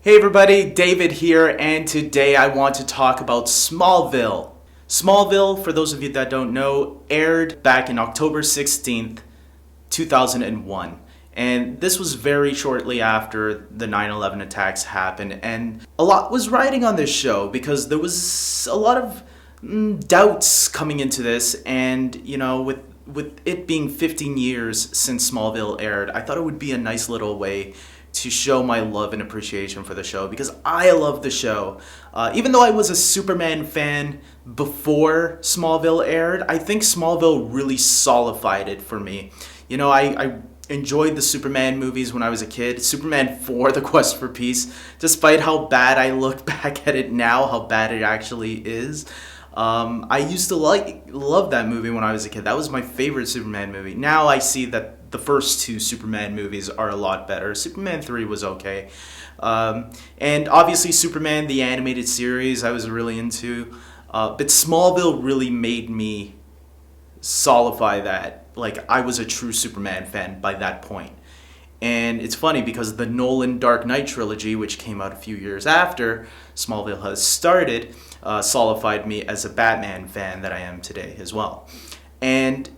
Hey everybody, David here, and today I want to talk about Smallville. Smallville, for those of you that don't know, aired back in October 16th, 2001. And this was very shortly after the 9/11 attacks happened, and a lot was riding on this show because there was a lot of doubts coming into this, and with it being 15 years since Smallville aired, I thought it would be a nice little way to show my love and appreciation for the show because I love the show. Even though I was a Superman fan before Smallville aired, I think Smallville really solidified it for me. I enjoyed the Superman movies when I was a kid. Superman 4, The Quest for Peace, despite how bad I look back at it now, how bad it actually is. I used to love that movie when I was a kid. That was my favorite Superman movie. Now I see that the first two Superman movies are a lot better. Superman 3 was okay. And obviously Superman, the animated series, I was really into. But Smallville really made me solidify that. Like, I was a true Superman fan by that point. And it's funny because the Nolan Dark Knight trilogy, which came out a few years after Smallville has started, solidified me as a Batman fan that I am today as well. And,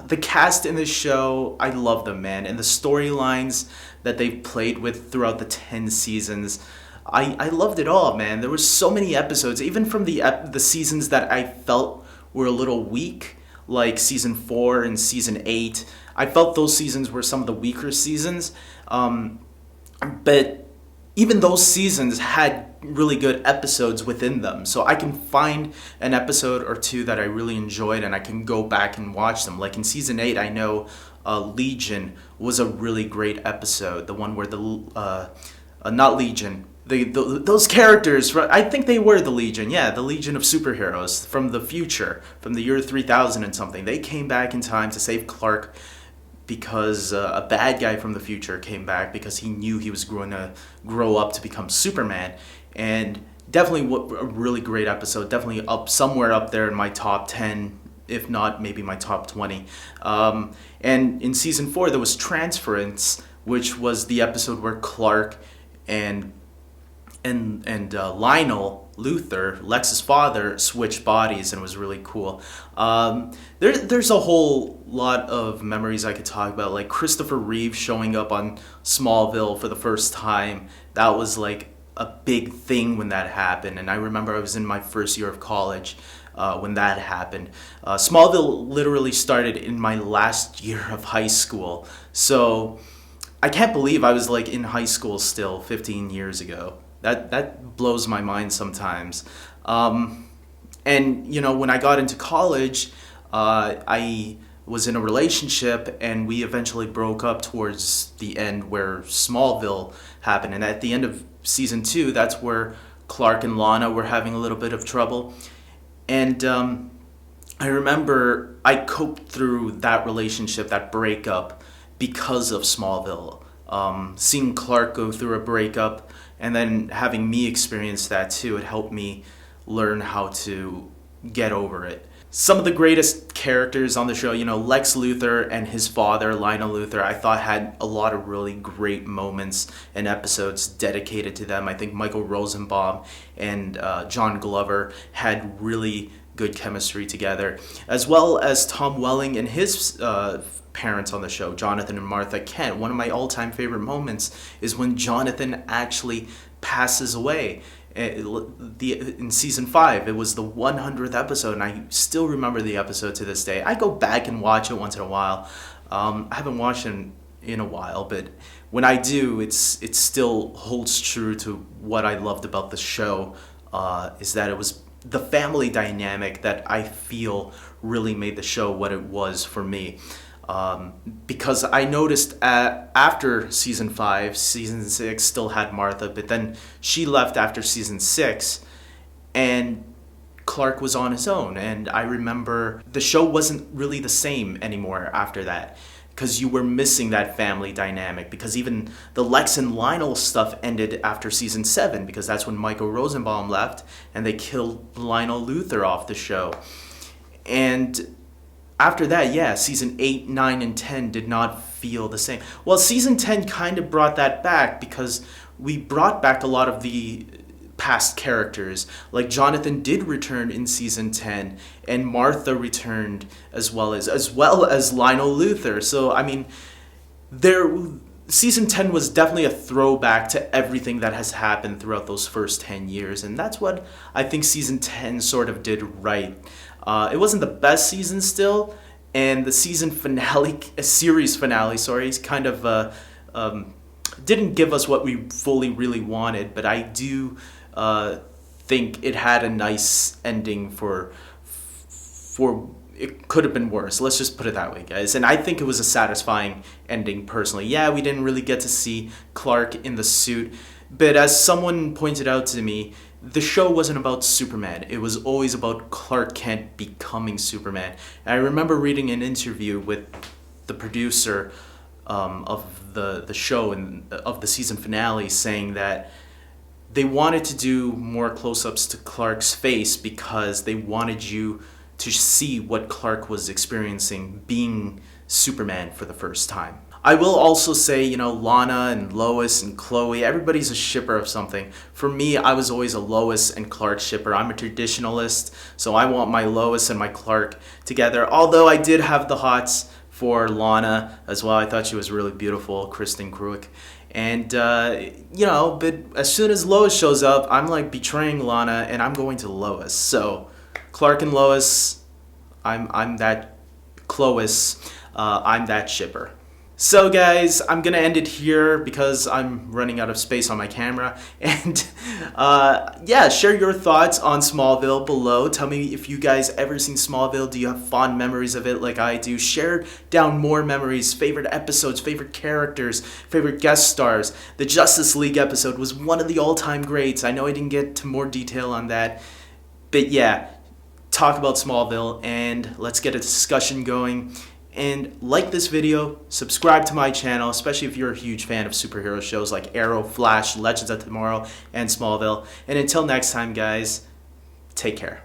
the cast in this show, I love them, man. And the storylines that they've played with throughout the 10 seasons, I loved it all, man. There were so many episodes, even from the seasons that I felt were a little weak, like season 4 and season 8. I felt those seasons were some of the weaker seasons. But even those seasons had really good episodes within them. So I can find an episode or two that I really enjoyed and I can go back and watch them. Like in season 8, I know Legion was a really great episode. The one where not Legion, those characters, I think they were the Legion. Yeah, the Legion of superheroes from the future, from the year 3000 and something. They came back in time to save Clark because a bad guy from the future came back because he knew he was going to grow up to become Superman. And definitely a really great episode, definitely somewhere up there in my top 10, if not maybe my top 20. And in season 4 there was Transference, which was the episode where Clark and Lionel Luthor, Lex's father, switched bodies, and it was really cool. There's a whole lot of memories I could talk about, like Christopher Reeve showing up on Smallville for the first time. That was like a big thing when that happened, and I remember I was in my first year of college when that happened. Smallville literally started in my last year of high school, so I can't believe I was like in high school still 15 years ago. That blows my mind sometimes. And when I got into college, I was in a relationship and we eventually broke up towards the end where Smallville happened. And at the end of season 2, that's where Clark and Lana were having a little bit of trouble. And I remember I coped through that relationship, that breakup, because of Smallville. Seeing Clark go through a breakup and then having me experience that too, it helped me learn how to get over it. Some of the greatest characters on the show, Lex Luthor and his father, Lionel Luthor, I thought had a lot of really great moments and episodes dedicated to them. I think Michael Rosenbaum and John Glover had really good chemistry together, as well as Tom Welling and his parents on the show, Jonathan and Martha Kent. One of my all-time favorite moments is when Jonathan actually passes away. In season 5, it was the 100th episode, and I still remember the episode to this day. I go back and watch it once in a while. I haven't watched it in a while, but when I do, it still holds true to what I loved about the show, is that it was the family dynamic that I feel really made the show what it was for me. Because I noticed after season 5, season 6 still had Martha, but then she left after season 6, and Clark was on his own. And I remember the show wasn't really the same anymore after that, because you were missing that family dynamic, because even the Lex and Lionel stuff ended after season 7, because that's when Michael Rosenbaum left and they killed Lionel Luthor off the show. And after that, yeah, season 8, 9, and 10 did not feel the same. Well, season 10 kind of brought that back because we brought back a lot of the past characters. Like Jonathan did return in season 10, and Martha returned as well as Lionel Luthor. So I mean, there season 10 was definitely a throwback to everything that has happened throughout those first 10 years, and that's what I think season 10 sort of did right. It wasn't the best season still, and the season finale, series finale, sorry, is kind of didn't give us what we fully really wanted, but I do think it had a nice ending for it could have been worse. Let's just put it that way, guys. And I think it was a satisfying ending personally. Yeah, we didn't really get to see Clark in the suit, but as someone pointed out to me, the show wasn't about Superman. It was always about Clark Kent becoming Superman. And I remember reading an interview with the producer of the show and of the season finale saying that they wanted to do more close-ups to Clark's face because they wanted you to see what Clark was experiencing being Superman for the first time. I will also say, Lana and Lois and Chloe, everybody's a shipper of something. For me, I was always a Lois and Clark shipper. I'm a traditionalist, so I want my Lois and my Clark together. Although I did have the hots for Lana as well. I thought she was really beautiful, Kristen Kreuk. And, but as soon as Lois shows up, I'm like betraying Lana and I'm going to Lois. So, Clark and Lois, I'm that Clois, I'm that shipper. So guys, I'm gonna end it here because I'm running out of space on my camera. And share your thoughts on Smallville below. Tell me if you guys ever seen Smallville. Do you have fond memories of it like I do? Share down more memories, favorite episodes, favorite characters, favorite guest stars. The Justice League episode was one of the all-time greats. I know I didn't get to more detail on that, but yeah, talk about Smallville and let's get a discussion going. And like this video, subscribe to my channel, especially if you're a huge fan of superhero shows like Arrow, Flash, Legends of Tomorrow, and Smallville. And until next time, guys, take care.